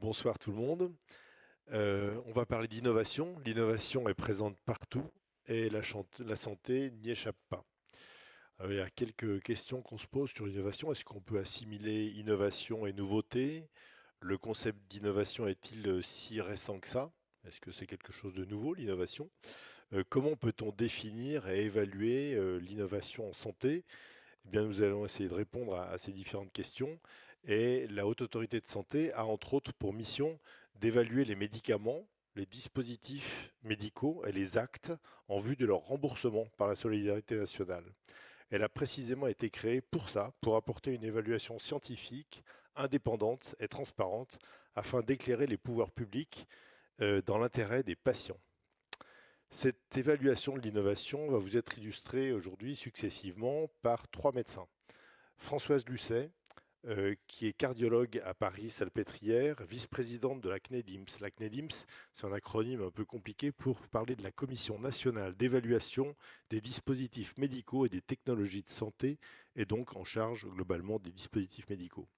Bonsoir tout le monde. On va parler d'innovation. L'innovation est présente partout et la santé n'y échappe pas. Alors, il y a quelques questions qu'on se pose sur l'innovation. Est-ce qu'on peut assimiler innovation et nouveauté? Le concept d'innovation est-il si récent que ça? Est-ce que c'est quelque chose de nouveau, l'innovation? Comment peut-on définir et évaluer l'innovation en santé? Eh bien, nous allons essayer de répondre à ces différentes questions. Et la Haute Autorité de Santé a entre autres pour mission d'évaluer les médicaments, les dispositifs médicaux et les actes en vue de leur remboursement par la solidarité nationale. Elle a précisément été créée pour ça, pour apporter une évaluation scientifique, indépendante et transparente, afin d'éclairer les pouvoirs publics dans l'intérêt des patients. Cette évaluation de l'innovation va vous être illustrée aujourd'hui successivement par trois médecins. Françoise Lucet, qui est cardiologue à Paris-Salpêtrière, vice-présidente de la CNEDIMS. La CNEDIMS, c'est un acronyme un peu compliqué pour parler de la Commission nationale d'évaluation des dispositifs médicaux et des technologies de santé, et donc en charge globalement des dispositifs médicaux.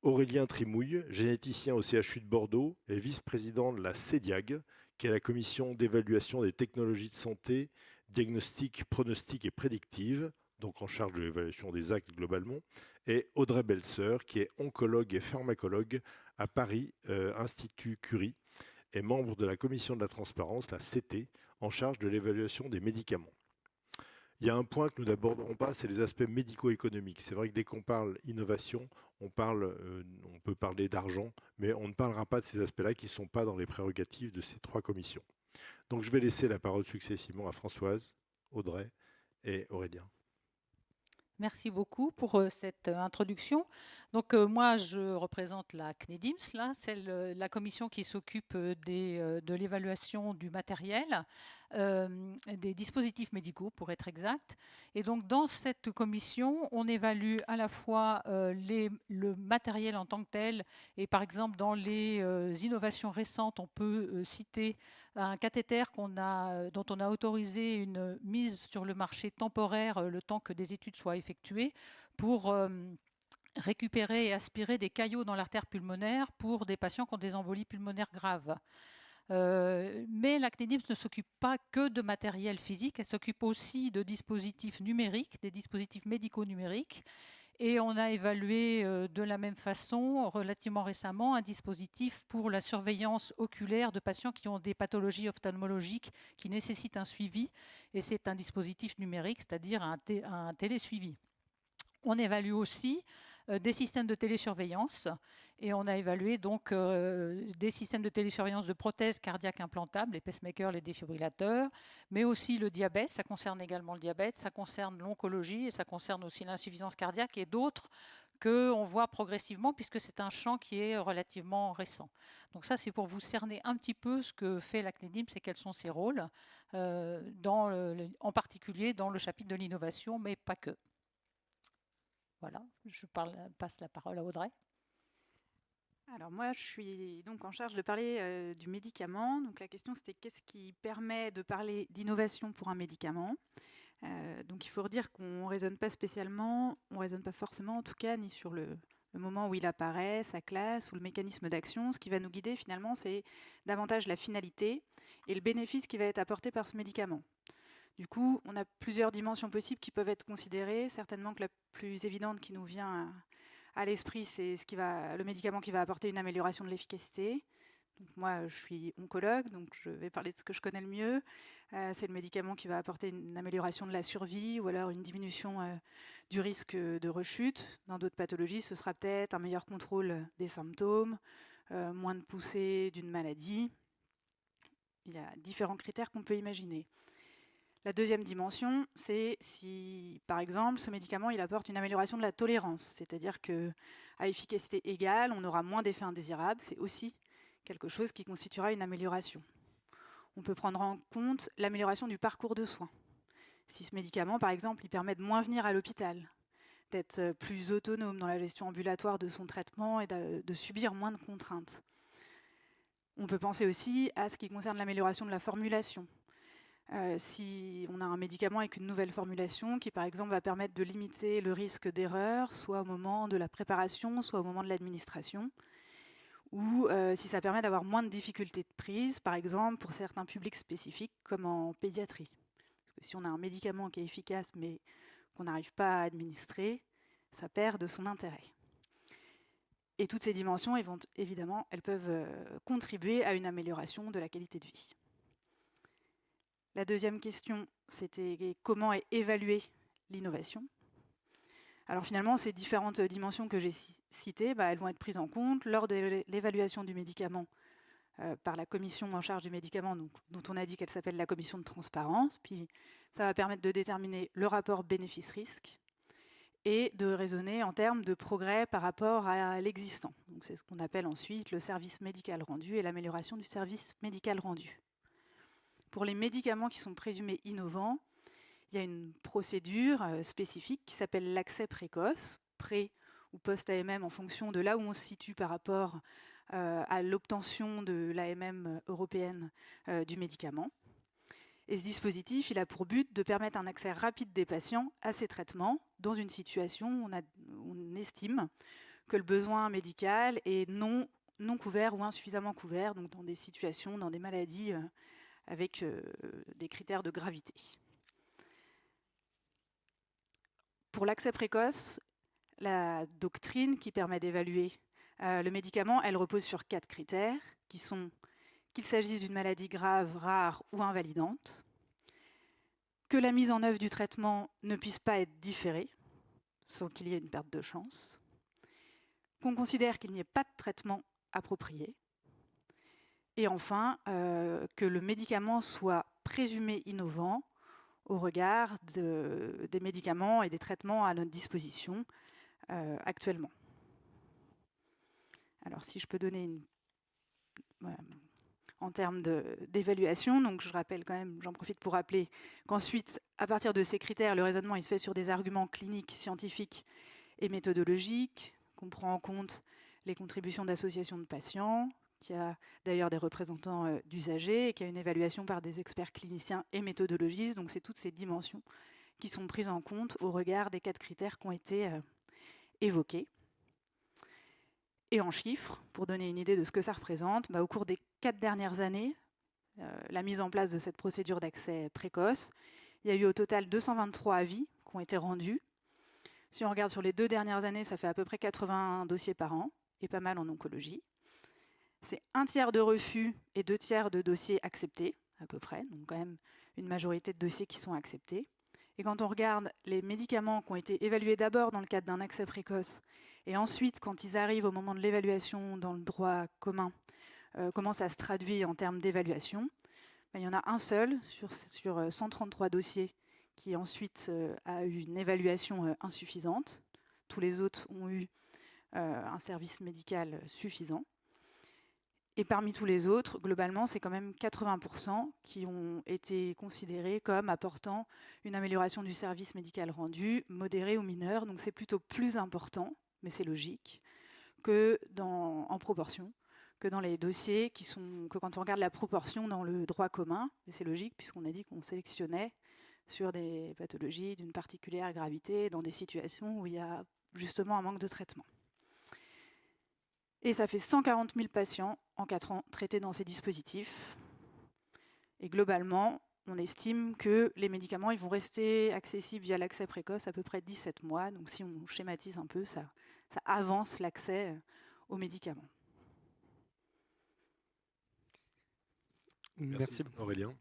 Aurélien Trimouille, généticien au CHU de Bordeaux et vice-président de la CEDIAG, qui est la commission d'évaluation des technologies de santé, diagnostic, pronostic et prédictive, donc en charge de l'évaluation des actes globalement, et Audrey Belser, qui est oncologue et pharmacologue à Paris Institut Curie, et membre de la commission de la transparence, la CT, en charge de l'évaluation des médicaments. Il y a un point que nous n'aborderons pas, c'est les aspects médico-économiques. C'est vrai que dès qu'on parle innovation, on peut parler d'argent, mais on ne parlera pas de ces aspects-là qui ne sont pas dans les prérogatives de ces trois commissions. Donc je vais laisser la parole successivement à Françoise, Audrey et Aurélien. Merci beaucoup pour cette introduction. Donc moi, je représente la CNEDIMS, là, c'est la commission qui s'occupe de l'évaluation du matériel, des dispositifs médicaux pour être exact. Et donc dans cette commission, on évalue à la fois le matériel en tant que tel, et par exemple dans les innovations récentes, on peut citer un cathéter dont on a autorisé une mise sur le marché temporaire le temps que des études soient effectuées pour récupérer et aspirer des caillots dans l'artère pulmonaire pour des patients qui ont des embolies pulmonaires graves. Mais la CNEDIMS ne s'occupe pas que de matériel physique, elle s'occupe aussi de dispositifs numériques, des dispositifs médicaux numériques. Et on a évalué de la même façon, relativement récemment, un dispositif pour la surveillance oculaire de patients qui ont des pathologies ophtalmologiques qui nécessitent un suivi. Et c'est un dispositif numérique, c'est-à-dire un télésuivi. On évalue aussi des systèmes de télésurveillance et on a évalué donc des systèmes de télésurveillance de prothèses cardiaques implantables, les pacemakers, les défibrillateurs, mais aussi le diabète, ça concerne également le diabète, ça concerne l'oncologie et ça concerne aussi l'insuffisance cardiaque et d'autres qu'on voit progressivement puisque c'est un champ qui est relativement récent. Donc ça, c'est pour vous cerner un petit peu ce que fait la CNEDIMS et quels sont ses rôles, en particulier dans le chapitre de l'innovation, mais pas que. Voilà, passe la parole à Audrey. Alors moi, je suis donc en charge de parler du médicament. Donc la question, c'était qu'est-ce qui permet de parler d'innovation pour un médicament. Donc il faut redire qu'on ne raisonne pas spécialement, on ne raisonne pas forcément en tout cas, ni sur le moment où il apparaît, sa classe ou le mécanisme d'action. Ce qui va nous guider finalement, c'est davantage la finalité et le bénéfice qui va être apporté par ce médicament. Du coup, on a plusieurs dimensions possibles qui peuvent être considérées. Certainement que la plus évidente qui nous vient à l'esprit, c'est le médicament qui va apporter une amélioration de l'efficacité. Donc moi, je suis oncologue, donc je vais parler de ce que je connais le mieux. C'est le médicament qui va apporter une amélioration de la survie ou alors une diminution du risque de rechute. Dans d'autres pathologies, ce sera peut-être un meilleur contrôle des symptômes, moins de poussée d'une maladie. Il y a différents critères qu'on peut imaginer. La deuxième dimension, c'est si, par exemple, ce médicament il apporte une amélioration de la tolérance, c'est-à-dire qu'à efficacité égale, on aura moins d'effets indésirables. C'est aussi quelque chose qui constituera une amélioration. On peut prendre en compte l'amélioration du parcours de soins. Si ce médicament, par exemple, il permet de moins venir à l'hôpital, d'être plus autonome dans la gestion ambulatoire de son traitement et de subir moins de contraintes. On peut penser aussi à ce qui concerne l'amélioration de la formulation. Si on a un médicament avec une nouvelle formulation qui, par exemple, va permettre de limiter le risque d'erreur, soit au moment de la préparation, soit au moment de l'administration, ou si ça permet d'avoir moins de difficultés de prise, par exemple pour certains publics spécifiques comme en pédiatrie. Parce que si on a un médicament qui est efficace mais qu'on n'arrive pas à administrer, ça perd de son intérêt. Et toutes ces dimensions, évidemment, elles peuvent contribuer à une amélioration de la qualité de vie. La deuxième question, c'était comment évaluer l'innovation. Alors finalement, ces différentes dimensions que j'ai citées, elles vont être prises en compte lors de l'évaluation du médicament par la commission en charge du médicament, dont on a dit qu'elle s'appelle la commission de transparence. Puis ça va permettre de déterminer le rapport bénéfice-risque et de raisonner en termes de progrès par rapport à l'existant. Donc c'est ce qu'on appelle ensuite le service médical rendu et l'amélioration du service médical rendu. Pour les médicaments qui sont présumés innovants, il y a une procédure spécifique qui s'appelle l'accès précoce, pré ou post-AMM en fonction de là où on se situe par rapport à l'obtention de l'AMM européenne du médicament. Et ce dispositif, il a pour but de permettre un accès rapide des patients à ces traitements dans une situation où on estime que le besoin médical est non couvert ou insuffisamment couvert, donc dans des situations, dans des maladies avec des critères de gravité. Pour l'accès précoce, la doctrine qui permet d'évaluer le médicament, elle repose sur 4 critères, qui sont qu'il s'agisse d'une maladie grave, rare ou invalidante, que la mise en œuvre du traitement ne puisse pas être différée, sans qu'il y ait une perte de chance, qu'on considère qu'il n'y ait pas de traitement approprié, et enfin, que le médicament soit présumé innovant au regard des médicaments et des traitements à notre disposition actuellement. Alors si je peux donner en termes d'évaluation, donc je rappelle quand même, j'en profite pour rappeler qu'ensuite, à partir de ces critères, le raisonnement il se fait sur des arguments cliniques, scientifiques et méthodologiques, qu'on prend en compte les contributions d'associations de patients, qui a d'ailleurs des représentants d'usagers, et qui a une évaluation par des experts cliniciens et méthodologistes. Donc c'est toutes ces dimensions qui sont prises en compte au regard des 4 critères qui ont été évoqués. Et en chiffres, pour donner une idée de ce que ça représente, au cours des 4 dernières années, la mise en place de cette procédure d'accès précoce, il y a eu au total 223 avis qui ont été rendus. Si on regarde sur les 2 dernières années, ça fait à peu près 80 dossiers par an, et pas mal en oncologie. C'est 1/3 de refus et 2/3 de dossiers acceptés, à peu près, donc quand même une majorité de dossiers qui sont acceptés. Et quand on regarde les médicaments qui ont été évalués d'abord dans le cadre d'un accès précoce, et ensuite, quand ils arrivent au moment de l'évaluation dans le droit commun, comment ça se traduit en termes d'évaluation, il y en a un seul sur 133 dossiers qui ensuite a eu une évaluation insuffisante. Tous les autres ont eu un service médical suffisant. Et parmi tous les autres, globalement, c'est quand même 80% qui ont été considérés comme apportant une amélioration du service médical rendu, modéré ou mineur. Donc c'est plutôt plus important, mais c'est logique, en proportion, que dans les dossiers que quand on regarde la proportion dans le droit commun, et c'est logique puisqu'on a dit qu'on sélectionnait sur des pathologies d'une particulière gravité, dans des situations où il y a justement un manque de traitement. Et ça fait 140 000 patients en 4 ans traités dans ces dispositifs. Et globalement, on estime que les médicaments ils vont rester accessibles via l'accès précoce à peu près 17 mois. Donc si on schématise un peu, ça avance l'accès aux médicaments. Merci Aurélien.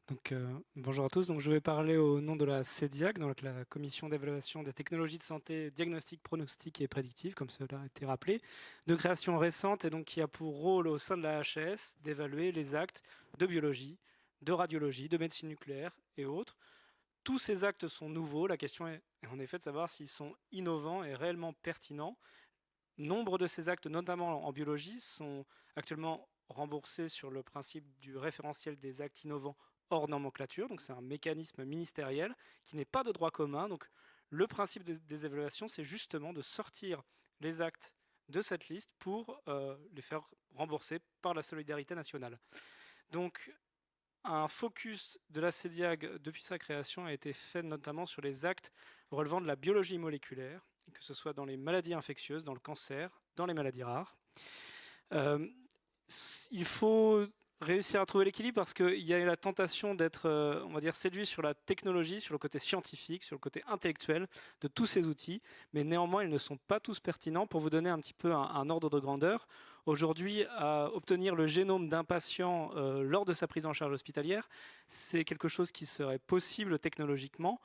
Donc, bonjour à tous. Donc, je vais parler au nom de la CEDIAC, donc la Commission d'évaluation des technologies de santé diagnostique, pronostique et prédictive, comme cela a été rappelé, de création récente et donc qui a pour rôle au sein de la HAS d'évaluer les actes de biologie, de radiologie, de médecine nucléaire et autres. Tous ces actes sont nouveaux. La question est en effet de savoir s'ils sont innovants et réellement pertinents. Nombre de ces actes, notamment en biologie, sont actuellement remboursés sur le principe du référentiel des actes innovants hors nomenclature, donc c'est un mécanisme ministériel qui n'est pas de droit commun. Donc le principe des évaluations, c'est justement de sortir les actes de cette liste pour les faire rembourser par la solidarité nationale. Donc un focus de la CEDIAG depuis sa création a été fait notamment sur les actes relevant de la biologie moléculaire, que ce soit dans les maladies infectieuses, dans le cancer, dans les maladies rares. Il faut réussir à trouver l'équilibre parce qu'il y a la tentation d'être, on va dire, séduit sur la technologie, sur le côté scientifique, sur le côté intellectuel de tous ces outils, mais néanmoins, ils ne sont pas tous pertinents. Pour vous donner un petit peu un ordre de grandeur, aujourd'hui, obtenir le génome d'un patient lors de sa prise en charge hospitalière, c'est quelque chose qui serait possible technologiquement,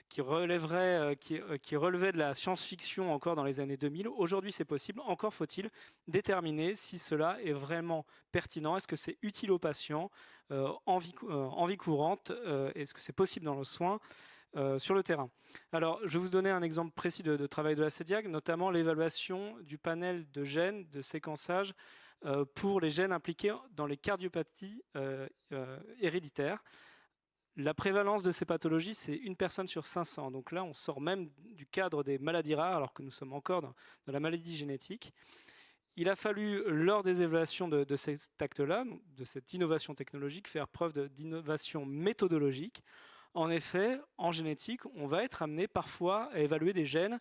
qui relevait de la science-fiction encore dans les années 2000. Aujourd'hui, c'est possible. Encore faut-il déterminer si cela est vraiment pertinent. Est-ce que c'est utile aux patients en vie courante? Est-ce que c'est possible dans le soin sur le terrain? Alors, je vais vous donner un exemple précis de travail de la CEDIAC, notamment l'évaluation du panel de gènes de séquençage pour les gènes impliqués dans les cardiopathies héréditaires. La prévalence de ces pathologies, c'est 1 personne sur 500. Donc là, on sort même du cadre des maladies rares, alors que nous sommes encore dans la maladie génétique. Il a fallu, lors des évaluations de cet acte-là, de cette innovation technologique, faire preuve d'innovation méthodologique. En effet, en génétique, on va être amené parfois à évaluer des gènes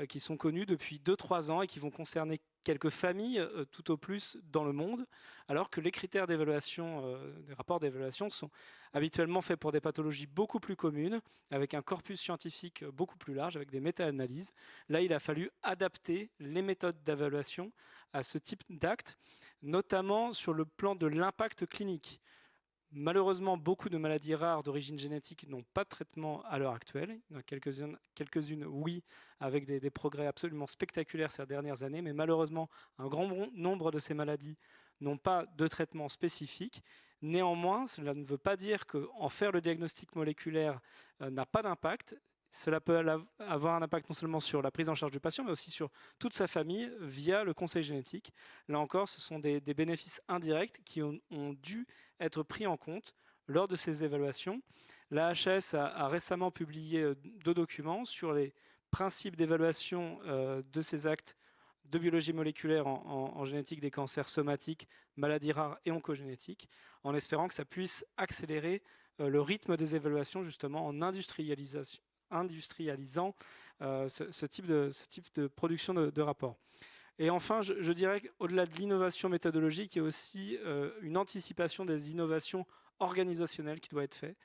qui sont connus depuis 2-3 ans et qui vont concerner quelques familles tout au plus dans le monde, alors que les critères d'évaluation, des rapports d'évaluation sont habituellement faits pour des pathologies beaucoup plus communes, avec un corpus scientifique beaucoup plus large, avec des méta-analyses. Là, il a fallu adapter les méthodes d'évaluation à ce type d'actes, notamment sur le plan de l'impact clinique. Malheureusement, beaucoup de maladies rares d'origine génétique n'ont pas de traitement à l'heure actuelle. Il y en a quelques-unes, oui, avec des progrès absolument spectaculaires ces dernières années, mais malheureusement, un grand nombre de ces maladies n'ont pas de traitement spécifique. Néanmoins, cela ne veut pas dire qu'en faire le diagnostic moléculaire n'a pas d'impact. Cela peut avoir un impact non seulement sur la prise en charge du patient, mais aussi sur toute sa famille via le conseil génétique. Là encore, ce sont des bénéfices indirects qui ont dû être pris en compte lors de ces évaluations. La HAS a récemment publié 2 documents sur les principes d'évaluation de ces actes de biologie moléculaire en génétique des cancers somatiques, maladies rares et oncogénétiques, en espérant que ça puisse accélérer le rythme des évaluations justement en industrialisant ce type de production de rapports. Et enfin, je dirais qu'au-delà de l'innovation méthodologique, il y a aussi une anticipation des innovations organisationnelles qui doit être faite.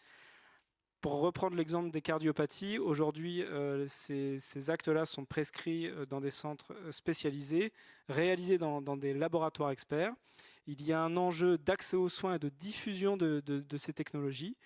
Pour reprendre l'exemple des cardiopathies, aujourd'hui, ces actes-là sont prescrits dans des centres spécialisés, réalisés dans des laboratoires experts. Il y a un enjeu d'accès aux soins et de diffusion de ces technologies.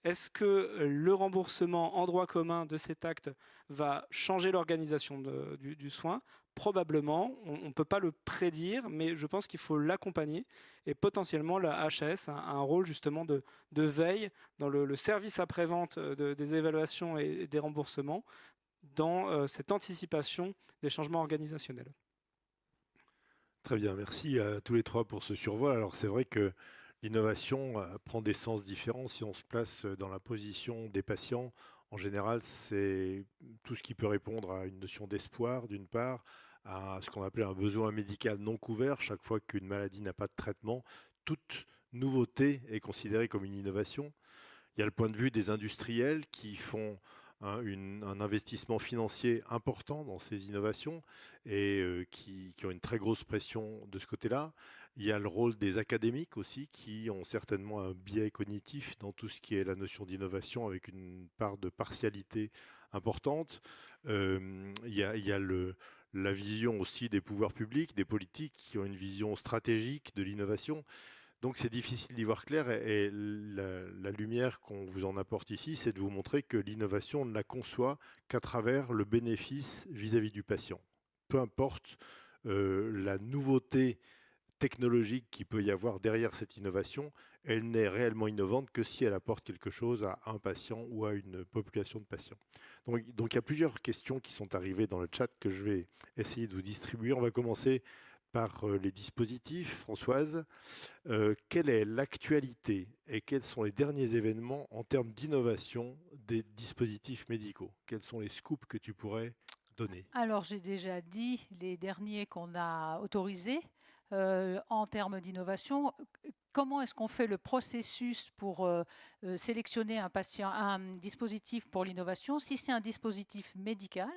Est-ce que le remboursement en droit commun de cet acte va changer l'organisation du soin? Probablement, on ne peut pas le prédire, mais je pense qu'il faut l'accompagner. Et potentiellement, la HAS a un rôle justement de veille dans le service après-vente des évaluations et des remboursements, dans cette anticipation des changements organisationnels. Très bien, merci à tous les trois pour ce survol. Alors c'est vrai que l'innovation prend des sens différents si on se place dans la position des patients. En général, c'est tout ce qui peut répondre à une notion d'espoir, d'une part, à ce qu'on appelle un besoin médical non couvert. Chaque fois qu'une maladie n'a pas de traitement, toute nouveauté est considérée comme une innovation. Il y a le point de vue des industriels qui font un investissement financier important dans ces innovations et qui ont une très grosse pression de ce côté-là. Il y a le rôle des académiques aussi qui ont certainement un biais cognitif dans tout ce qui est la notion d'innovation avec une part de partialité importante. Il y a la vision aussi des pouvoirs publics, des politiques qui ont une vision stratégique de l'innovation. Donc c'est difficile d'y voir clair et la lumière qu'on vous en apporte ici, c'est de vous montrer que l'innovation ne la conçoit qu'à travers le bénéfice vis-à-vis du patient. Peu importe la nouveauté technologique qu'il peut y avoir derrière cette innovation, elle n'est réellement innovante que si elle apporte quelque chose à un patient ou à une population de patients. Donc il y a plusieurs questions qui sont arrivées dans le chat que je vais essayer de vous distribuer. On va commencer par les dispositifs. Françoise, quelle est l'actualité et quels sont les derniers événements en termes d'innovation des dispositifs médicaux? Quels sont les scoops que tu pourrais donner? Alors, j'ai déjà dit les derniers qu'on a autorisés en termes d'innovation. Comment est-ce qu'on fait le processus pour sélectionner un dispositif pour l'innovation? Si c'est un dispositif médical,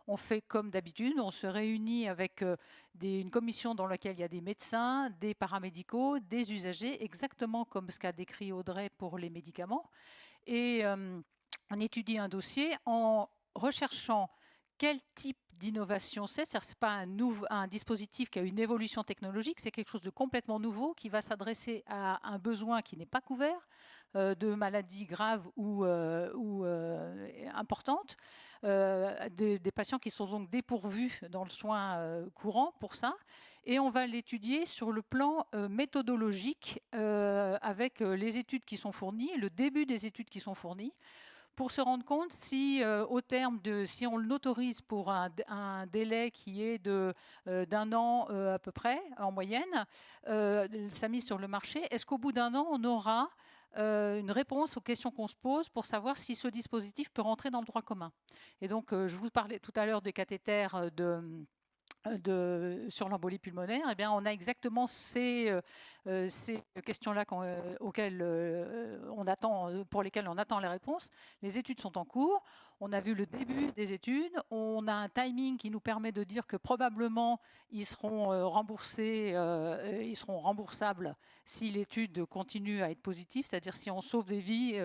on fait comme d'habitude, on se réunit avec une commission dans laquelle il y a des médecins, des paramédicaux, des usagers, exactement comme ce qu'a décrit Audrey pour les médicaments. Et on étudie un dossier en recherchant quel type d'innovation c'est. Ce n'est pas un dispositif qui a une évolution technologique, c'est quelque chose de complètement nouveau qui va s'adresser à un besoin qui n'est pas couvert, de maladies graves ou importantes, des patients qui sont donc dépourvus dans le soin courant pour ça. Et on va l'étudier sur le plan méthodologique avec les études qui sont fournies, le début des études qui sont fournies, pour se rendre compte si, si on l'autorise pour un délai qui est d'un an à peu près, en moyenne, sa mise sur le marché, est-ce qu'au bout d'un an, on aura une réponse aux questions qu'on se pose pour savoir si ce dispositif peut rentrer dans le droit commun. Et donc, je vous parlais tout à l'heure des cathéters sur l'embolie pulmonaire. Eh bien, on a exactement ces questions-là pour lesquelles on attend les réponses. Les études sont en cours. On a vu le début des études. On a un timing qui nous permet de dire que probablement ils seront remboursés, ils seront remboursables si l'étude continue à être positive, c'est-à-dire si on sauve des vies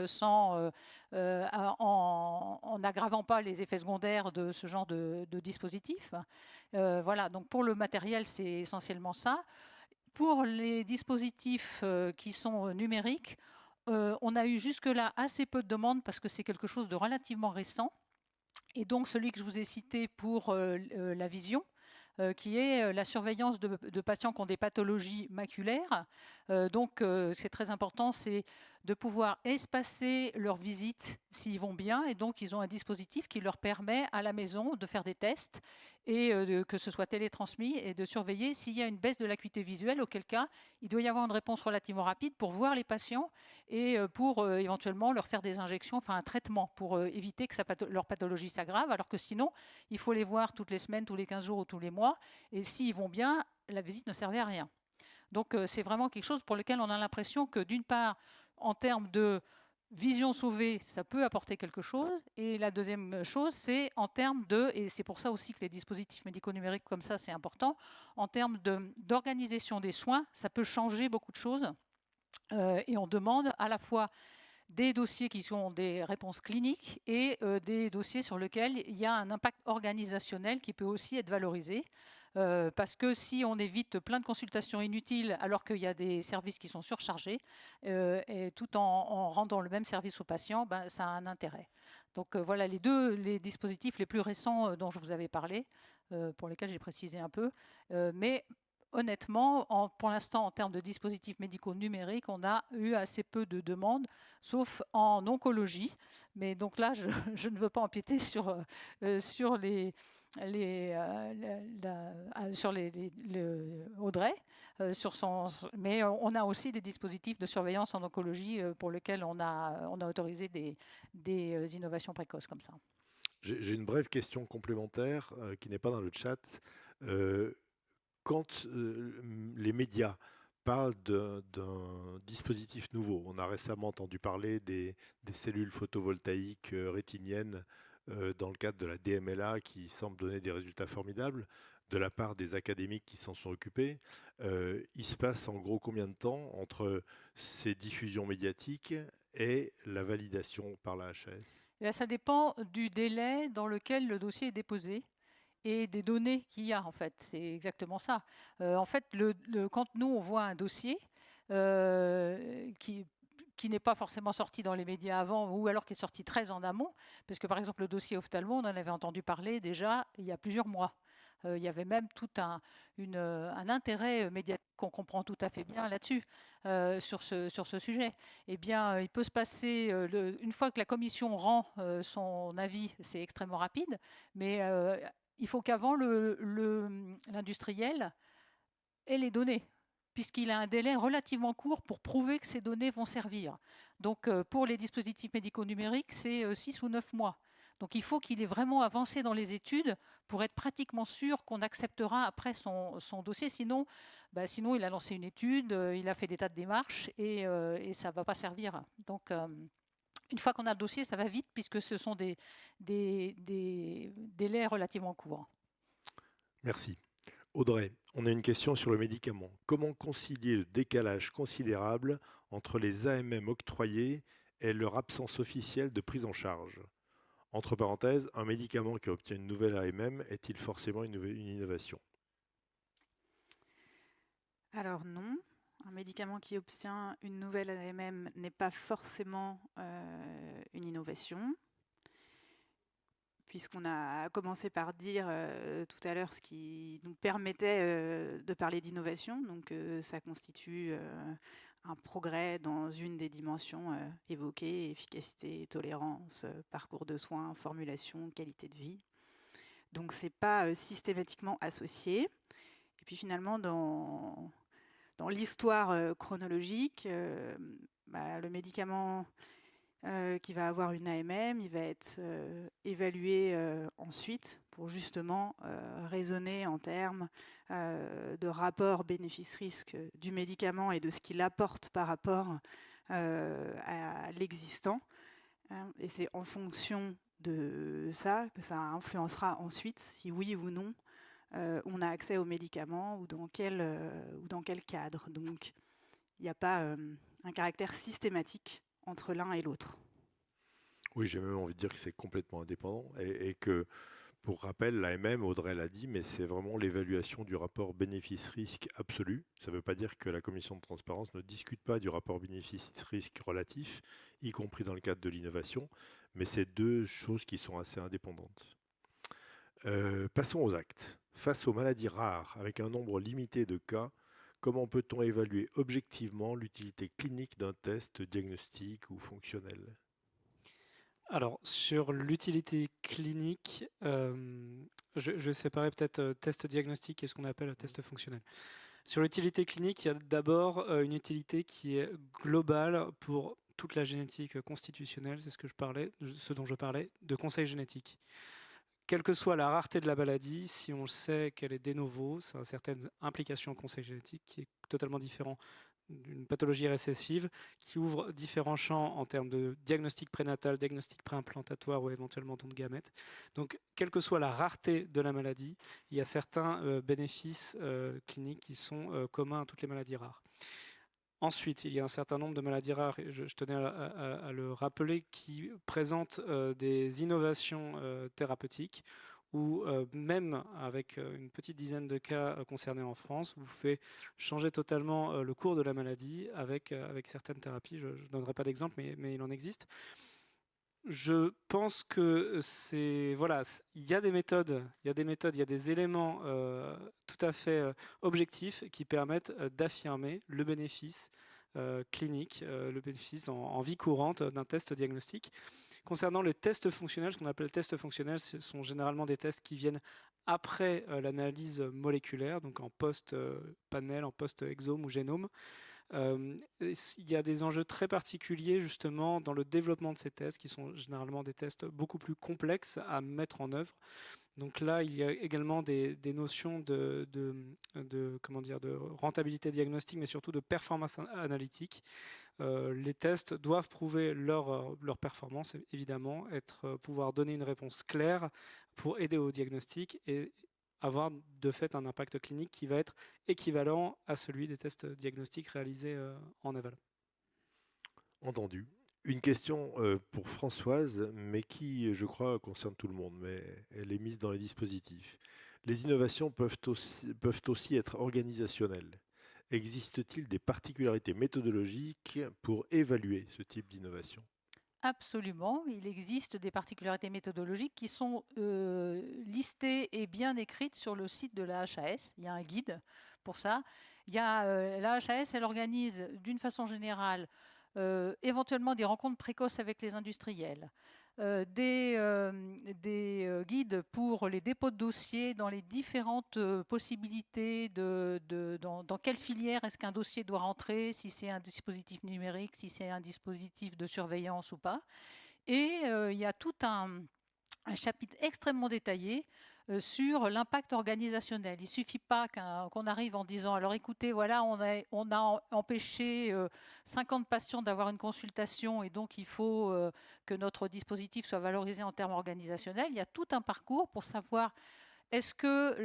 en n'aggravant pas les effets secondaires de ce genre de dispositif. Voilà, donc pour le matériel, c'est essentiellement ça. Pour les dispositifs qui sont numériques, on a eu jusque-là assez peu de demandes parce que c'est quelque chose de relativement récent. Et donc celui que je vous ai cité pour la vision, qui est la surveillance de patients qui ont des pathologies maculaires. Donc, c'est très important, c'est de pouvoir espacer leurs visites s'ils vont bien. Et donc, ils ont un dispositif qui leur permet à la maison de faire des tests et que ce soit télétransmis et de surveiller s'il y a une baisse de l'acuité visuelle, auquel cas, il doit y avoir une réponse relativement rapide pour voir les patients et pour éventuellement leur faire des injections, enfin un traitement pour éviter que leur pathologie s'aggrave, alors que sinon, il faut les voir toutes les semaines, tous les 15 jours ou tous les mois. Et s'ils vont bien, la visite ne servait à rien. Donc, c'est vraiment quelque chose pour lequel on a l'impression que, d'une part, en termes de vision sauvée, ça peut apporter quelque chose. Et la deuxième chose, c'est en termes et c'est pour ça aussi que les dispositifs médico-numériques comme ça, c'est important, en termes d'organisation des soins, ça peut changer beaucoup de choses. Et on demande à la fois des dossiers qui sont des réponses cliniques et des dossiers sur lesquels il y a un impact organisationnel qui peut aussi être valorisé. Parce que si on évite plein de consultations inutiles alors qu'il y a des services qui sont surchargés, et tout en rendant le même service aux patients, ben, ça a un intérêt. Donc voilà les dispositifs les plus récents dont je vous avais parlé, pour lesquels j'ai précisé un peu. Mais honnêtement, pour l'instant, en termes de dispositifs médicaux numériques, on a eu assez peu de demandes, sauf en oncologie. Mais donc là, je ne veux pas empiéter sur Audrey, mais on a aussi des dispositifs de surveillance en oncologie pour lesquels on a autorisé des innovations précoces comme ça. J'ai une brève question complémentaire qui n'est pas dans le chat. Quand les médias parlent d'un dispositif nouveau, on a récemment entendu parler des cellules photovoltaïques rétiniennes dans le cadre de la DMLA qui semble donner des résultats formidables de la part des académiques qui s'en sont occupés. Il se passe en gros combien de temps entre ces diffusions médiatiques et la validation par la HAS ? Ça dépend du délai dans lequel le dossier est déposé et des données qu'il y a, en fait. C'est exactement ça. En fait, quand nous, on voit un dossier qui n'est pas forcément sorti dans les médias avant, ou alors qui est sorti très en amont, parce que, par exemple, le dossier ophtalmo, on en avait entendu parler déjà il y a plusieurs mois. Il y avait même tout un intérêt médiatique qu'on comprend tout à fait bien là-dessus, sur ce sujet. Eh bien, il peut se passer, une fois que la commission rend son avis, c'est extrêmement rapide, mais il faut qu'avant l'industriel ait les données, puisqu'il a un délai relativement court pour prouver que ces données vont servir. Donc, pour les dispositifs médicaux numériques, c'est 6 ou 9 mois. Donc, il faut qu'il ait vraiment avancé dans les études pour être pratiquement sûr qu'on acceptera après son dossier. Sinon, il a lancé une étude, il a fait des tas de démarches et ça ne va pas servir. Donc, une fois qu'on a le dossier, ça va vite puisque ce sont des délais relativement courts. Merci. Audrey, on a une question sur le médicament. Comment concilier le décalage considérable entre les AMM octroyés et leur absence officielle de prise en charge? Entre parenthèses, un médicament qui obtient une nouvelle AMM est-il forcément une innovation? Alors non, un médicament qui obtient une nouvelle AMM n'est pas forcément une innovation, puisqu'on a commencé par dire tout à l'heure ce qui nous permettait de parler d'innovation. Donc ça constitue un progrès dans une des dimensions évoquées, efficacité, tolérance, parcours de soins, formulation, qualité de vie. Donc c'est pas systématiquement associé. Et puis finalement, dans l'histoire chronologique, le médicament qui va avoir une AMM, il va être évalué ensuite pour justement raisonner en termes de rapport bénéfice-risque du médicament et de ce qu'il apporte par rapport à l'existant. Et c'est en fonction de ça que ça influencera ensuite si oui ou non on a accès aux médicaments ou dans quel cadre. Donc il n'y a pas un caractère systématique entre l'un et l'autre. Oui, j'ai même envie de dire que c'est complètement indépendant et que, pour rappel, l'AMM, Audrey l'a dit, mais c'est vraiment l'évaluation du rapport bénéfice-risque absolu. Ça ne veut pas dire que la commission de transparence ne discute pas du rapport bénéfice-risque relatif, y compris dans le cadre de l'innovation, mais c'est deux choses qui sont assez indépendantes. Passons aux actes. Face aux maladies rares, avec un nombre limité de cas, comment peut-on évaluer objectivement l'utilité clinique d'un test diagnostique ou fonctionnel? Alors, sur l'utilité clinique, je vais séparer peut-être test diagnostique et ce qu'on appelle test fonctionnel. Sur l'utilité clinique, il y a d'abord une utilité qui est globale pour toute la génétique constitutionnelle, c'est ce dont je parlais, de conseil génétique. Quelle que soit la rareté de la maladie, si on sait qu'elle est de novo, ça a certaines implications au conseil génétique qui est totalement différent d'une pathologie récessive, qui ouvre différents champs en termes de diagnostic prénatal, diagnostic préimplantatoire ou éventuellement don de gamètes. Donc, quelle que soit la rareté de la maladie, il y a certains bénéfices cliniques qui sont communs à toutes les maladies rares. Ensuite, il y a un certain nombre de maladies rares, et je tenais à le rappeler, qui présentent des innovations thérapeutiques où même avec une petite dizaine de cas concernés en France, vous pouvez changer totalement le cours de la maladie avec certaines thérapies. Je ne donnerai pas d'exemple, mais il en existe. Je pense que il y a des méthodes, il y a des éléments tout à fait objectifs qui permettent d'affirmer le bénéfice clinique, le bénéfice en vie courante d'un test diagnostique. Concernant les tests fonctionnels, ce qu'on appelle tests fonctionnels, ce sont généralement des tests qui viennent après l'analyse moléculaire, donc en post-panel, en post-exome ou génome. Il y a des enjeux très particuliers justement dans le développement de ces tests qui sont généralement des tests beaucoup plus complexes à mettre en œuvre. Donc là, il y a également des notions de rentabilité diagnostique, mais surtout de performance analytique. Les tests doivent prouver leur performance, évidemment, pouvoir donner une réponse claire pour aider au diagnostic et avoir de fait un impact clinique qui va être équivalent à celui des tests diagnostiques réalisés en aval. Entendu. Une question pour Françoise, mais qui, je crois, concerne tout le monde, mais elle est mise dans les dispositifs. Les innovations peuvent aussi être organisationnelles. Existe-t-il des particularités méthodologiques pour évaluer ce type d'innovation? Absolument, il existe des particularités méthodologiques qui sont listées et bien écrites sur le site de la HAS. Il y a un guide pour ça. La HAS, elle organise d'une façon générale éventuellement des rencontres précoces avec les industriels, des guides pour les dépôts de dossiers dans les différentes possibilités dans quelle filière est-ce qu'un dossier doit rentrer, si c'est un dispositif numérique, si c'est un dispositif de surveillance ou pas. Et il y a tout un chapitre extrêmement détaillé sur l'impact organisationnel. Il ne suffit pas qu'on arrive en disant, alors écoutez, voilà, on a empêché 50 patients d'avoir une consultation et donc il faut que notre dispositif soit valorisé en termes organisationnels. Il y a tout un parcours pour savoir est-ce que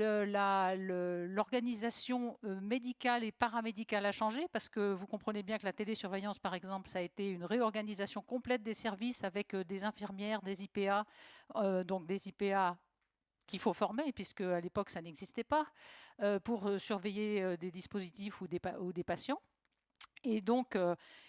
l'organisation médicale et paramédicale a changé? Parce que vous comprenez bien que la télésurveillance, par exemple, ça a été une réorganisation complète des services avec des infirmières, des IPA, donc des IPA qu'il faut former, puisque à l'époque, ça n'existait pas, pour surveiller des dispositifs ou des patients. Et donc,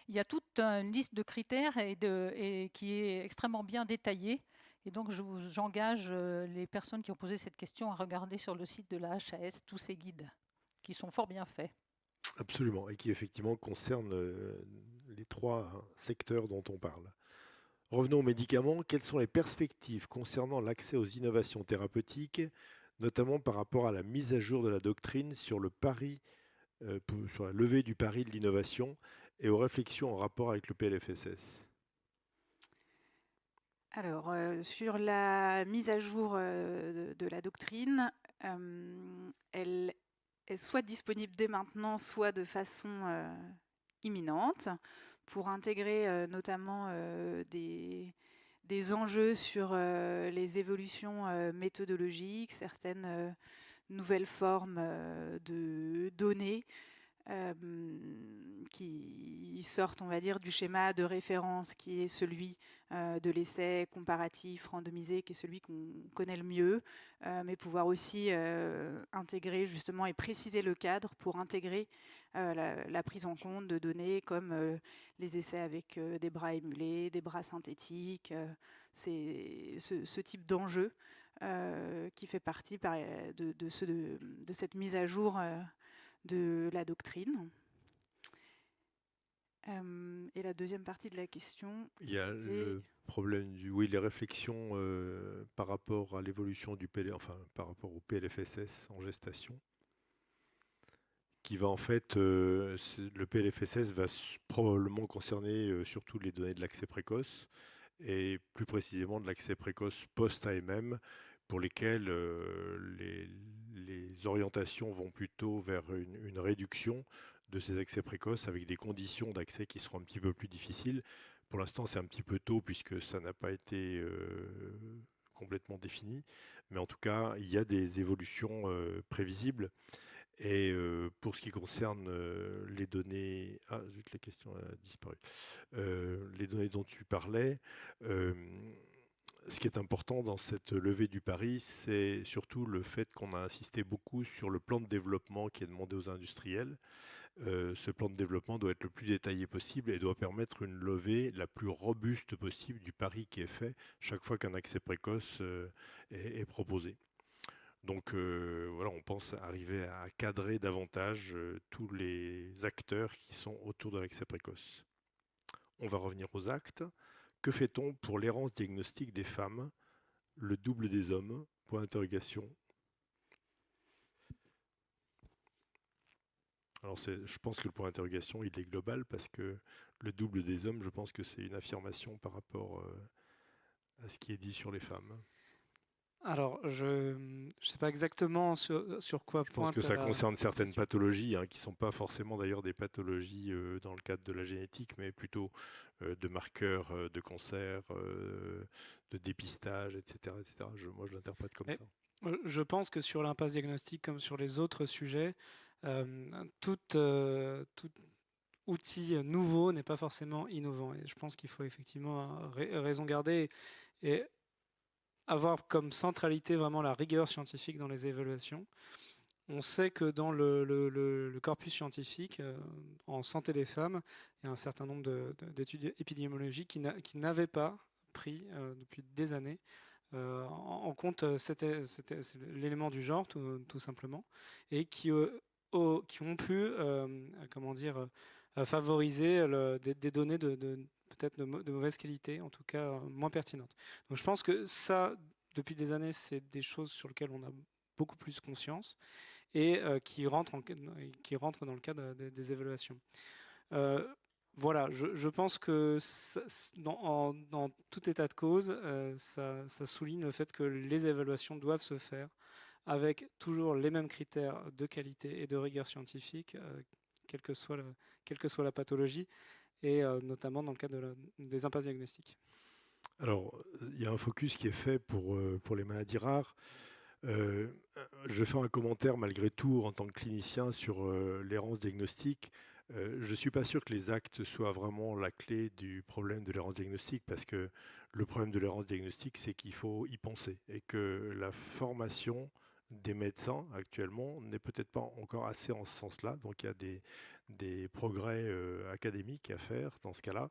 il y a toute une liste de critères et qui est extrêmement bien détaillée. Et donc, j'engage les personnes qui ont posé cette question à regarder sur le site de la HAS tous ces guides, qui sont fort bien faits. Absolument, et qui effectivement concernent les 3 secteurs dont on parle. Revenons aux médicaments. Quelles sont les perspectives concernant l'accès aux innovations thérapeutiques, notamment par rapport à la mise à jour de la doctrine sur le pari, sur la levée du pari de l'innovation et aux réflexions en rapport avec le PLFSS? Alors, sur la mise à jour de la doctrine, elle est soit disponible dès maintenant, soit de façon imminente, pour intégrer notamment des enjeux sur les évolutions méthodologiques, certaines nouvelles formes de données qui sortent, on va dire, du schéma de référence qui est celui de l'essai comparatif randomisé, qui est celui qu'on connaît le mieux, mais pouvoir aussi intégrer justement et préciser le cadre pour intégrer la prise en compte de données comme les essais avec des bras émulés, des bras synthétiques, c'est ce type d'enjeu qui fait partie de cette mise à jour de la doctrine. Et la deuxième partie de la question... Il y a le problème les réflexions par rapport à l'évolution du par rapport au PLFSS en gestation, qui va en fait, le PLFSS va probablement concerner surtout les données de l'accès précoce, et plus précisément de l'accès précoce post-AMM, pour lesquels les orientations vont plutôt vers une réduction de ces accès précoces avec des conditions d'accès qui seront un petit peu plus difficiles. Pour l'instant, c'est un petit peu tôt puisque ça n'a pas été complètement défini, mais en tout cas, il y a des évolutions prévisibles. Et pour ce qui concerne les données... Ah, zut, la question a disparu. Les données dont tu parlais, ce qui est important dans cette levée du pari, c'est surtout le fait qu'on a insisté beaucoup sur le plan de développement qui est demandé aux industriels. Ce plan de développement doit être le plus détaillé possible et doit permettre une levée la plus robuste possible du pari qui est fait chaque fois qu'un accès précoce est proposé. Donc voilà, on pense arriver à cadrer davantage tous les acteurs qui sont autour de l'accès précoce. On va revenir aux actes. Que fait-on pour l'errance diagnostique des femmes, le double des hommes? Point d'interrogation. Alors je pense que le point d'interrogation, il est global parce que le double des hommes, je pense que c'est une affirmation par rapport à ce qui est dit sur les femmes. Alors, je ne sais pas exactement sur quoi Je pense que ça concerne certaines pathologies qui ne sont pas forcément d'ailleurs des pathologies dans le cadre de la génétique, mais plutôt de marqueurs de cancer, de dépistage, etc. etc. Moi, je l'interprète comme ça. Je pense que sur l'impasse diagnostique, comme sur les autres sujets, tout outil nouveau n'est pas forcément innovant. Et je pense qu'il faut effectivement raison garder et avoir comme centralité vraiment la rigueur scientifique dans les évaluations. On sait que dans le corpus scientifique, en santé des femmes, il y a un certain nombre d'études épidémiologiques qui n'avaient pas pris depuis des années en compte l'élément du genre, tout simplement, et qui ont pu favoriser des données peut-être de mauvaise qualité, en tout cas moins pertinentes. Donc je pense que ça, depuis des années, c'est des choses sur lesquelles on a beaucoup plus conscience et qui rentrent dans le cadre des évaluations. Voilà, je pense que dans tout état de cause, ça souligne le fait que les évaluations doivent se faire avec toujours les mêmes critères de qualité et de rigueur scientifique, quelle que soit la pathologie, et notamment dans le cadre des impasses diagnostiques. Alors, il y a un focus qui est fait pour les maladies rares. Je vais faire un commentaire malgré tout en tant que clinicien sur l'errance diagnostique. Je ne suis pas sûr que les actes soient vraiment la clé du problème de l'errance diagnostique, parce que le problème de l'errance diagnostique, c'est qu'il faut y penser et que la formation des médecins actuellement n'est peut-être pas encore assez en ce sens-là. Donc il y a des progrès académiques à faire dans ce cas-là.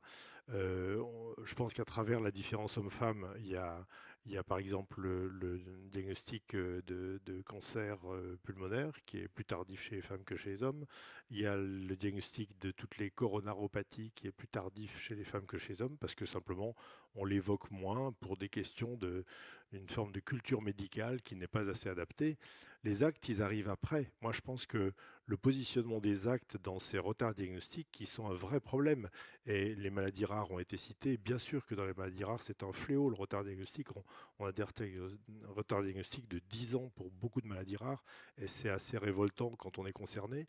Je pense qu'à travers la différence homme-femme, il y a par exemple le diagnostic de cancer pulmonaire qui est plus tardif chez les femmes que chez les hommes. Il y a le diagnostic de toutes les coronaropathies qui est plus tardif chez les femmes que chez les hommes, parce que simplement on l'évoque moins pour des questions d'une forme de culture médicale qui n'est pas assez adaptée. Les actes, ils arrivent après. Moi, je pense que le positionnement des actes dans ces retards diagnostiques qui sont un vrai problème, et les maladies rares ont été citées, bien sûr que dans les maladies rares, c'est un fléau, le retard diagnostique. On a des retards diagnostiques de 10 ans pour beaucoup de maladies rares, et c'est assez révoltant quand on est concerné.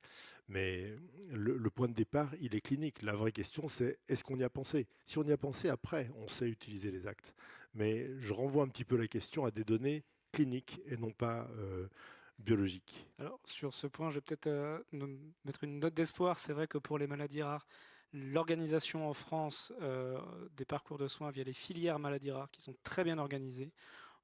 Mais le point de départ, il est clinique. La vraie question, c'est est-ce qu'on y a pensé? Si on y a pensé, après, on sait utiliser les actes. Mais je renvoie un petit peu la question à des données cliniques et non pas biologiques. Alors, sur ce point, je vais peut-être mettre une note d'espoir. C'est vrai que pour les maladies rares, l'organisation en France des parcours de soins via les filières maladies rares, qui sont très bien organisées,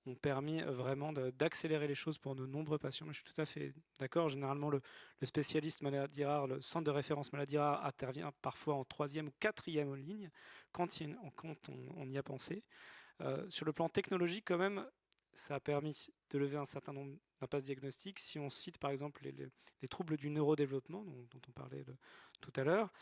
ont permis vraiment d'accélérer les choses pour de nombreux patients. Mais je suis tout à fait d'accord. Généralement, le spécialiste maladie rare, le centre de référence maladie rare intervient parfois en 3e ou 4e ligne quand on y a pensé. Sur le plan technologique, quand même, ça a permis de lever un certain nombre d'impasses diagnostiques. Si on cite par exemple les troubles du neurodéveloppement dont on parlait tout à l'heure,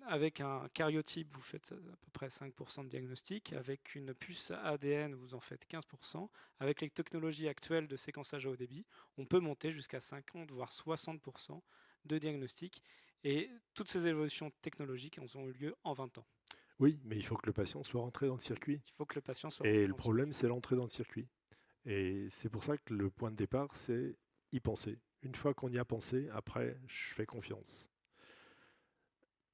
avec un karyotype, vous faites à peu près 5% de diagnostic. Avec une puce ADN, vous en faites 15%. Avec les technologies actuelles de séquençage à haut débit, on peut monter jusqu'à 50 voire 60% de diagnostic. Et toutes ces évolutions technologiques ont eu lieu en 20 ans. Oui, mais il faut que le patient soit rentré dans le circuit. Il faut que le patient soit Et le problème, c'est l'entrée dans le circuit. Et c'est pour ça que le point de départ, c'est y penser. Une fois qu'on y a pensé, après, je fais confiance.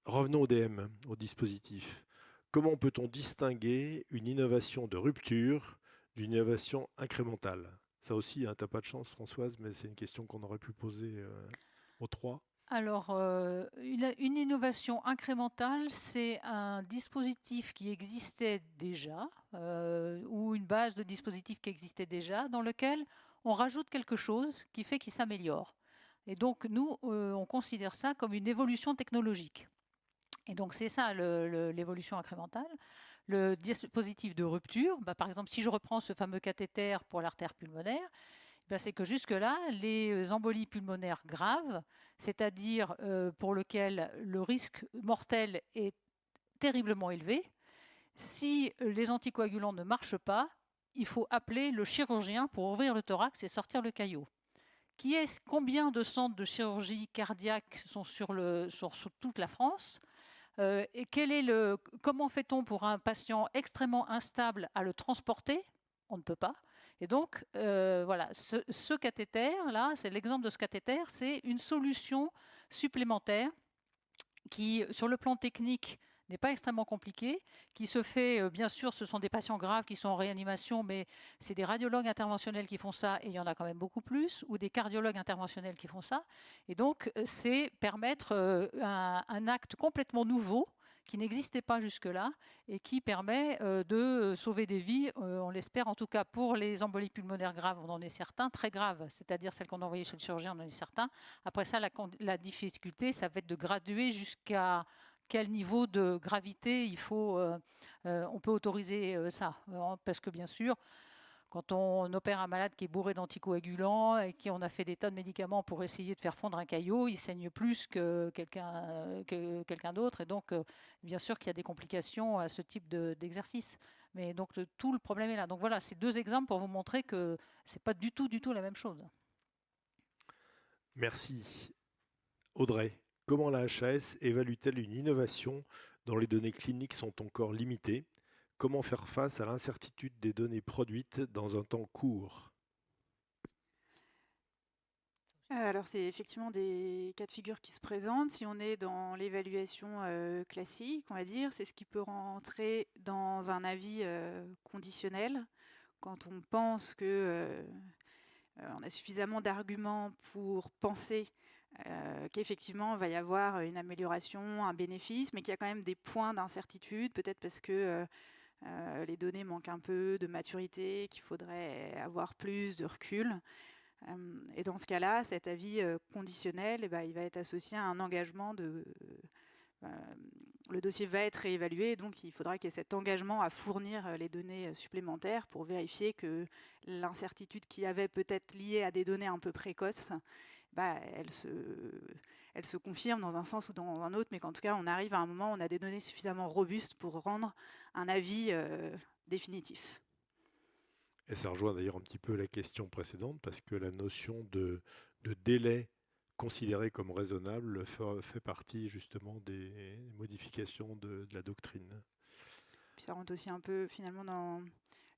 Revenons au DM, au dispositif. Comment peut-on distinguer une innovation de rupture d'une innovation incrémentale? Ça aussi, tu n'as pas de chance, Françoise, mais c'est une question qu'on aurait pu poser aux trois. Alors, une innovation incrémentale, c'est un dispositif qui existait déjà, ou une base de dispositif qui existait déjà, dans lequel on rajoute quelque chose qui fait qu'il s'améliore. Et donc, nous, on considère ça comme une évolution technologique. Et donc, c'est ça l'évolution incrémentale. Le dispositif de rupture, par exemple, si je reprends ce fameux cathéter pour l'artère pulmonaire, c'est que jusque-là, les embolies pulmonaires graves, c'est-à-dire pour lesquelles le risque mortel est terriblement élevé, si les anticoagulants ne marchent pas, il faut appeler le chirurgien pour ouvrir le thorax et sortir le caillot. Combien de centres de chirurgie cardiaque sont sur toute la France? Et comment fait-on pour un patient extrêmement instable à le transporter? On ne peut pas. Et donc, voilà, ce cathéter-là, c'est l'exemple de ce cathéter, c'est une solution supplémentaire qui, sur le plan technique, n'est pas extrêmement compliqué, qui se fait, bien sûr, ce sont des patients graves qui sont en réanimation, mais c'est des radiologues interventionnels qui font ça, et il y en a quand même beaucoup plus, ou des cardiologues interventionnels qui font ça. Et donc, c'est permettre un acte complètement nouveau, qui n'existait pas jusque-là et qui permet de sauver des vies, on l'espère, en tout cas pour les embolies pulmonaires graves, on en est certain, très graves, c'est-à-dire celles qu'on a envoyées chez le chirurgien, on en est certain. Après ça, la difficulté, ça va être de graduer jusqu'à quel niveau de gravité on peut autoriser ça. Parce que bien sûr, quand on opère un malade qui est bourré d'anticoagulants et qu'on a fait des tas de médicaments pour essayer de faire fondre un caillot, il saigne plus que quelqu'un d'autre. Et donc, bien sûr qu'il y a des complications à ce type d'exercice. Mais donc, tout le problème est là. Donc voilà, c'est 2 exemples pour vous montrer que ce n'est pas du tout la même chose. Merci. Audrey, comment la HAS évalue-t-elle une innovation dont les données cliniques sont encore limitées. Comment faire face à l'incertitude des données produites dans un temps court? Alors, c'est effectivement des cas de figure qui se présentent. Si on est dans l'évaluation classique, on va dire, c'est ce qui peut rentrer dans un avis conditionnel. Quand on pense que on a suffisamment d'arguments pour penser qu'effectivement, il va y avoir une amélioration, un bénéfice, mais qu'il y a quand même des points d'incertitude, peut-être parce que les données manquent un peu de maturité, qu'il faudrait avoir plus de recul. Et dans ce cas-là, cet avis conditionnel, il va être associé à un engagement le dossier va être réévalué, donc il faudra qu'il y ait cet engagement à fournir les données supplémentaires pour vérifier que l'incertitude qu'il y avait peut-être liée à des données un peu précoces, elle se confirme dans un sens ou dans un autre, mais qu'en tout cas, on arrive à un moment où on a des données suffisamment robustes pour rendre un avis définitif. Et ça rejoint d'ailleurs un petit peu la question précédente, parce que la notion de délai considéré comme raisonnable fait partie justement des modifications de la doctrine. Puis ça rentre aussi un peu finalement dans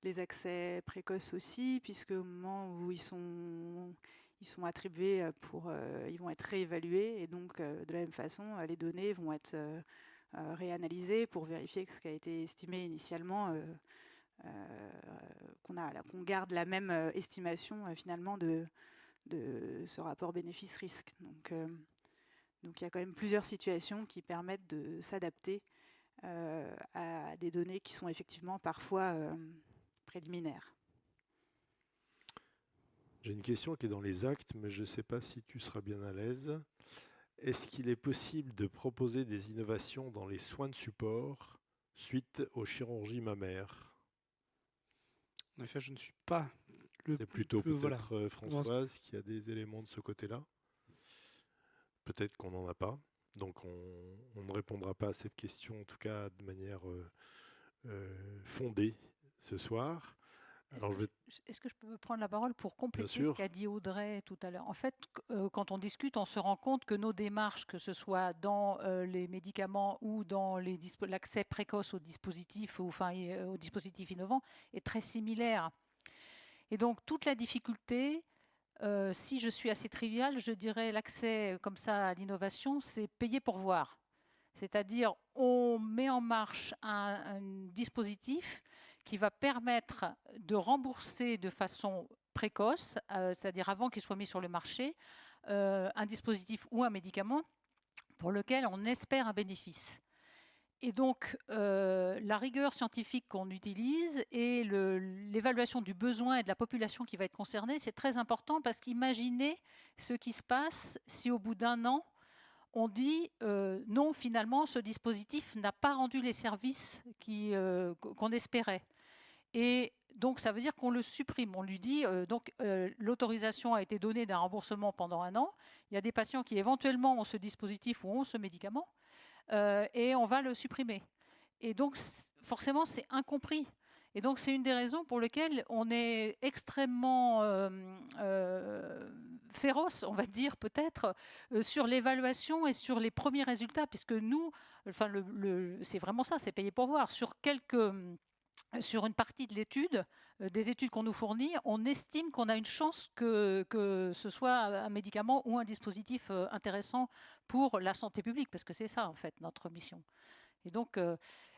les accès précoces aussi, puisque au moment où ils sont attribués ils vont être réévalués, et donc de la même façon, les données vont être réanalysées pour vérifier que ce qui a été estimé initialement qu'on garde la même estimation finalement de ce rapport bénéfice-risque. Donc il y a quand même plusieurs situations qui permettent de s'adapter à des données qui sont effectivement parfois préliminaires. J'ai une question qui est dans les actes, mais je ne sais pas si tu seras bien à l'aise. Est-ce qu'il est possible de proposer des innovations dans les soins de support suite aux chirurgies mammaires? En effet, je ne suis pas C'est plutôt peut-être voilà. Françoise qui a des éléments de ce côté-là. Peut-être qu'on n'en a pas. Donc on ne répondra pas à cette question, en tout cas de manière fondée ce soir. Est-ce que je peux prendre la parole pour compléter ce qu'a dit Audrey tout à l'heure? En fait, quand on discute, on se rend compte que nos démarches, que ce soit dans les médicaments ou dans l'accès précoce aux dispositifs, aux dispositifs innovants, est très similaire. Et donc, toute la difficulté, si je suis assez triviale, je dirais l'accès comme ça à l'innovation, c'est payer pour voir. C'est-à-dire, on met en marche un dispositif qui va permettre de rembourser de façon précoce, c'est-à-dire avant qu'il soit mis sur le marché, un dispositif ou un médicament pour lequel on espère un bénéfice. Et donc, la rigueur scientifique qu'on utilise et l'évaluation du besoin et de la population qui va être concernée, c'est très important, parce qu'imaginez ce qui se passe si au bout d'un an, on dit non, finalement, ce dispositif n'a pas rendu les services qu'on espérait. Et donc, ça veut dire qu'on le supprime. On lui dit, l'autorisation a été donnée d'un remboursement pendant un an. Il y a des patients qui éventuellement ont ce dispositif ou ont ce médicament, et on va le supprimer. Et donc, forcément, c'est incompris. Et donc, c'est une des raisons pour lesquelles on est extrêmement féroce, on va dire peut-être, sur l'évaluation et sur les premiers résultats, puisque nous, c'est vraiment ça, c'est payé pour voir. Sur une partie de l'étude, des études qu'on nous fournit, on estime qu'on a une chance que ce soit un médicament ou un dispositif intéressant pour la santé publique, parce que c'est ça, en fait, notre mission. Et donc,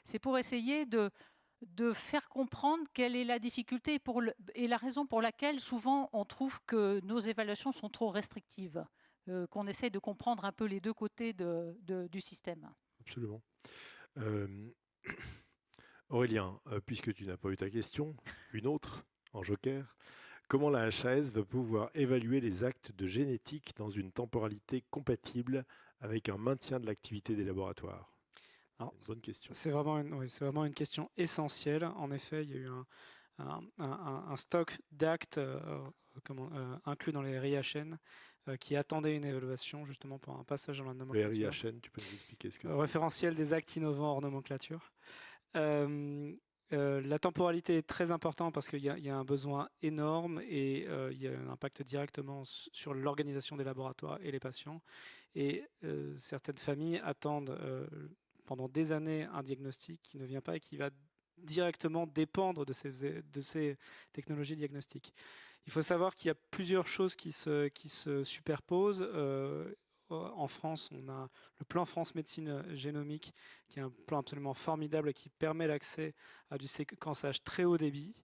c'est pour essayer de faire comprendre quelle est la difficulté et la raison pour laquelle, souvent, on trouve que nos évaluations sont trop restrictives, qu'on essaie de comprendre un peu les deux côtés du système. Absolument. Aurélien, puisque tu n'as pas eu ta question, une autre en joker. Comment la HAS va pouvoir évaluer les actes de génétique dans une temporalité compatible avec un maintien de l'activité des laboratoires? C'est une bonne question. C'est vraiment une question essentielle. En effet, il y a eu un stock d'actes inclus dans les RIHN qui attendait une évaluation justement pour un passage dans la nomenclature. Les RIHN, tu peux nous expliquer ce que c'est? Référentiel des actes innovants hors nomenclature. La temporalité est très importante parce qu'il y a un besoin énorme et il y a un impact directement sur l'organisation des laboratoires et les patients. Et certaines familles attendent pendant des années un diagnostic qui ne vient pas et qui va directement dépendre de ces technologies diagnostiques. Il faut savoir qu'il y a plusieurs choses qui se superposent. En France, on a le plan France Médecine Génomique, qui est un plan absolument formidable et qui permet l'accès à du séquençage très haut débit,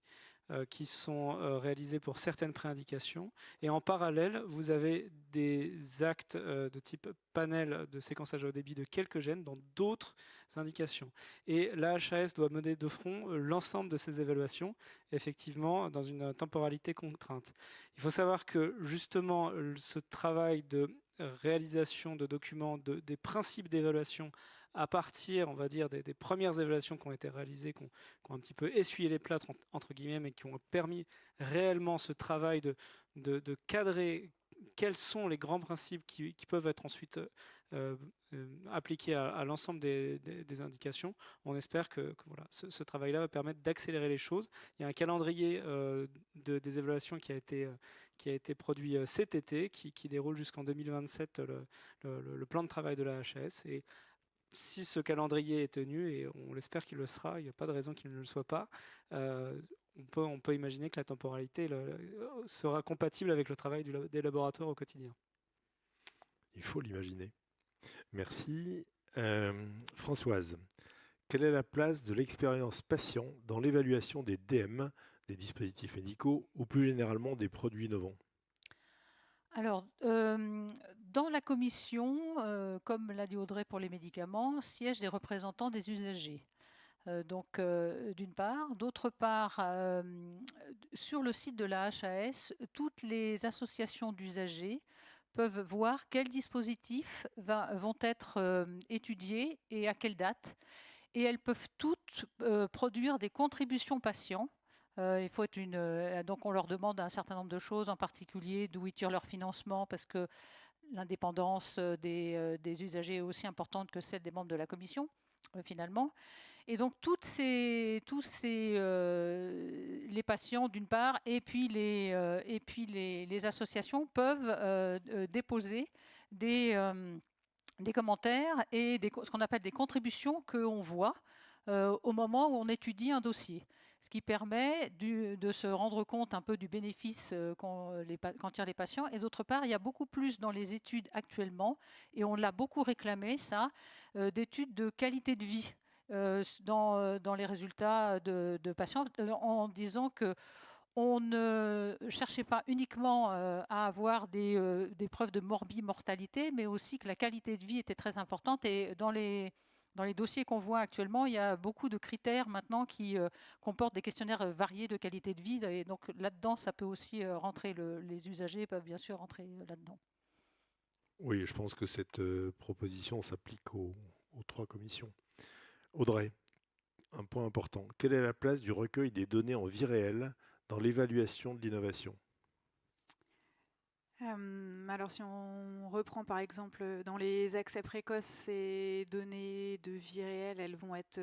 qui sont réalisés pour certaines préindications. Et en parallèle, vous avez des actes de type panel de séquençage à haut débit de quelques gènes dans d'autres indications. Et la HAS doit mener de front l'ensemble de ces évaluations, effectivement, dans une temporalité contrainte. Il faut savoir que justement, ce travail de réalisation de documents, des principes d'évaluation à partir, on va dire, des premières évaluations qui ont été réalisées, qui ont un petit peu essuyé les plâtres, entre guillemets, mais qui ont permis réellement ce travail de cadrer quels sont les grands principes qui peuvent être ensuite appliqués à l'ensemble des indications. On espère que voilà, ce travail-là va permettre d'accélérer les choses. Il y a un calendrier des évaluations qui a été produit cet été, qui déroule jusqu'en 2027 le plan de travail de la HAS. Et si ce calendrier est tenu, et on l'espère qu'il le sera, il n'y a pas de raison qu'il ne le soit pas, on peut imaginer que la temporalité sera compatible avec le travail des laboratoires au quotidien. Il faut l'imaginer. Merci. Françoise, quelle est la place de l'expérience patient dans l'évaluation des DM, des dispositifs médicaux, ou plus généralement des produits innovants ? Alors, dans la commission, comme l'a dit Audrey pour les médicaments, siègent des représentants des usagers. Donc, d'une part. D'autre part, sur le site de la HAS, toutes les associations d'usagers peuvent voir quels dispositifs vont être étudiés et à quelle date. Et elles peuvent toutes produire des contributions patients. Il faut être donc on leur demande un certain nombre de choses, en particulier d'où ils tirent leur financement, parce que l'indépendance des usagers est aussi importante que celle des membres de la commission, finalement. Et donc les patients d'une part, et puis les associations peuvent déposer des commentaires et ce qu'on appelle des contributions qu'on voit au moment où on étudie un dossier. Ce qui permet de se rendre compte un peu du bénéfice qu'en tirent les patients. Et d'autre part, il y a beaucoup plus dans les études actuellement, et on l'a beaucoup réclamé, ça, d'études de qualité de vie dans les résultats de patients, en disant que on ne cherchait pas uniquement à avoir des preuves de morbimortalité, mais aussi que la qualité de vie était très importante. Et dans les dossiers qu'on voit actuellement, il y a beaucoup de critères maintenant qui comportent des questionnaires variés de qualité de vie. Et donc là-dedans, ça peut aussi rentrer. Les usagers peuvent bien sûr rentrer là-dedans. Oui, je pense que cette proposition s'applique aux 3 commissions. Audrey, un point important. Quelle est la place du recueil des données en vie réelle dans l'évaluation de l'innovation ? Alors si on reprend par exemple dans les accès précoces, ces données de vie réelle, elles vont être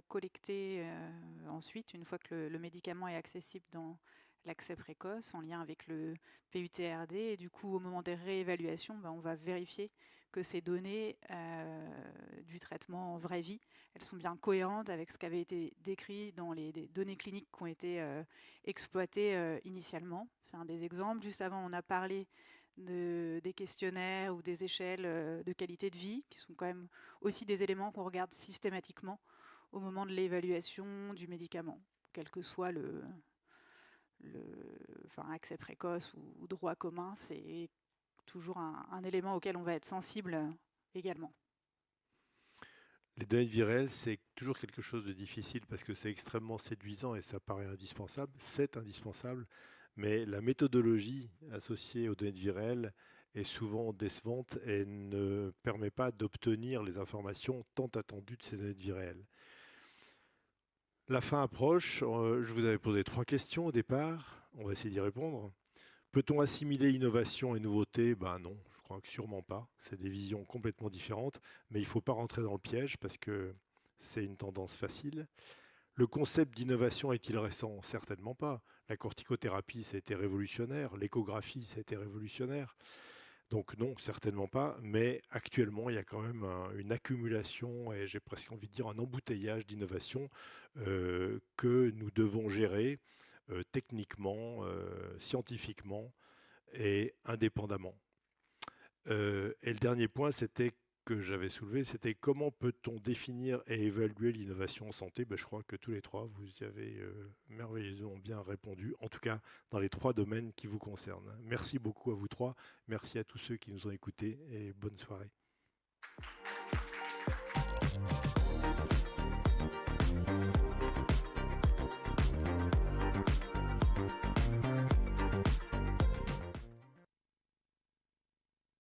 collectées ensuite, une fois que le médicament est accessible dans l'accès précoce, en lien avec le PUTRD. Et du coup, au moment des réévaluations, on va vérifier que ces données du traitement en vraie vie, elles sont bien cohérentes avec ce qui avait été décrit dans les données cliniques qui ont été exploitées initialement. C'est un des exemples. Juste avant, on a parlé des questionnaires ou des échelles de qualité de vie, qui sont quand même aussi des éléments qu'on regarde systématiquement au moment de l'évaluation du médicament, quel que soit accès précoce ou droit commun, c'est toujours un élément auquel on va être sensible également. Les données de vie réelle, c'est toujours quelque chose de difficile parce que c'est extrêmement séduisant et ça paraît indispensable. C'est indispensable, mais la méthodologie associée aux données de vie réelle est souvent décevante et ne permet pas d'obtenir les informations tant attendues de ces données de vie réelle. La fin approche. Je vous avais posé 3 questions au départ. On va essayer d'y répondre. Peut-on assimiler innovation et nouveauté ? Non, je crois que sûrement pas. C'est des visions complètement différentes, mais il ne faut pas rentrer dans le piège parce que c'est une tendance facile. Le concept d'innovation est-il récent ? Certainement pas. La corticothérapie, ça a été révolutionnaire. L'échographie, ça a été révolutionnaire. Donc non, certainement pas, mais actuellement, il y a quand même une accumulation et j'ai presque envie de dire un embouteillage d'innovation que nous devons gérer techniquement, scientifiquement et indépendamment. Et le dernier point, que j'avais soulevé, c'était comment peut-on définir et évaluer l'innovation en santé. Je crois que tous les trois, vous y avez merveilleusement bien répondu, en tout cas dans les 3 domaines qui vous concernent. Merci beaucoup à vous 3, merci à tous ceux qui nous ont écoutés et bonne soirée.